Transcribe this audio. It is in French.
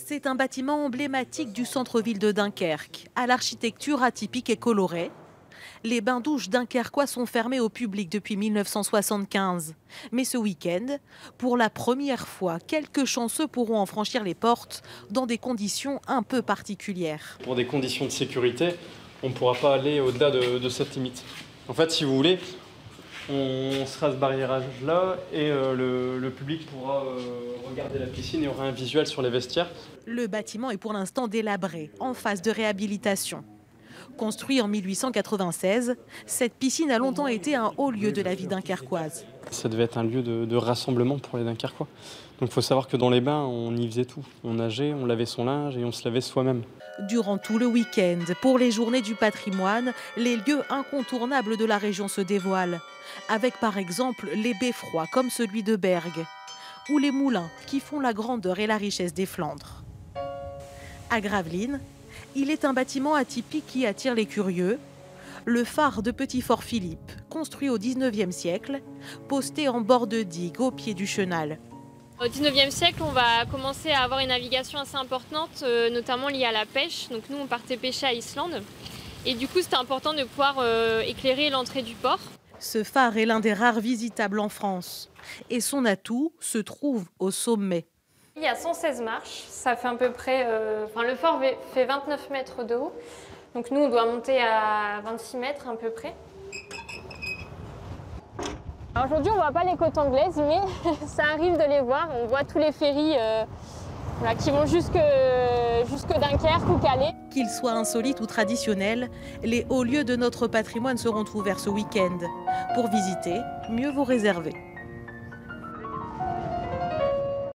C'est un bâtiment emblématique du centre-ville de Dunkerque, à l'architecture atypique et colorée. Les bains-douches dunkerquois sont fermés au public depuis 1975. Mais ce week-end, pour la première fois, quelques chanceux pourront en franchir les portes dans des conditions un peu particulières. Pour des conditions de sécurité, on ne pourra pas aller au-delà de cette limite. En fait, si vous voulez, on sera à ce barriérage-là et le public pourra regarder la piscine et aura un visuel sur les vestiaires. Le bâtiment est pour l'instant délabré, en phase de réhabilitation. Construit en 1896, cette piscine a longtemps été un haut lieu de la vie dunkerquoise. Ça devait être un lieu de rassemblement pour les Dunkerquois. Donc il faut savoir que dans les bains, on y faisait tout. On nageait, on lavait son linge et on se lavait soi-même. Durant tout le week-end, pour les journées du patrimoine, les lieux incontournables de la région se dévoilent. Avec par exemple les beffrois comme celui de Bergues, ou les moulins qui font la grandeur et la richesse des Flandres. À Gravelines, il est un bâtiment atypique qui attire les curieux. Le phare de Petit-Fort-Philippe, construit au XIXe siècle, posté en bord de digue au pied du chenal. Au XIXe siècle, on va commencer à avoir une navigation assez importante, notamment liée à la pêche. Donc nous, on partait pêcher à Islande. Et du coup, c'était important de pouvoir éclairer l'entrée du port. Ce phare est l'un des rares visitables en France. Et son atout se trouve au sommet. Il y a 116 marches, ça fait à peu près... le fort fait 29 mètres de haut. Donc nous, on doit monter à 26 mètres à peu près. Aujourd'hui, on ne voit pas les côtes anglaises, mais ça arrive de les voir. On voit tous les ferries qui vont jusque Dunkerque ou Calais. Qu'ils soient insolites ou traditionnels, les hauts lieux de notre patrimoine seront ouverts ce week-end. Pour visiter, mieux vaut réserver.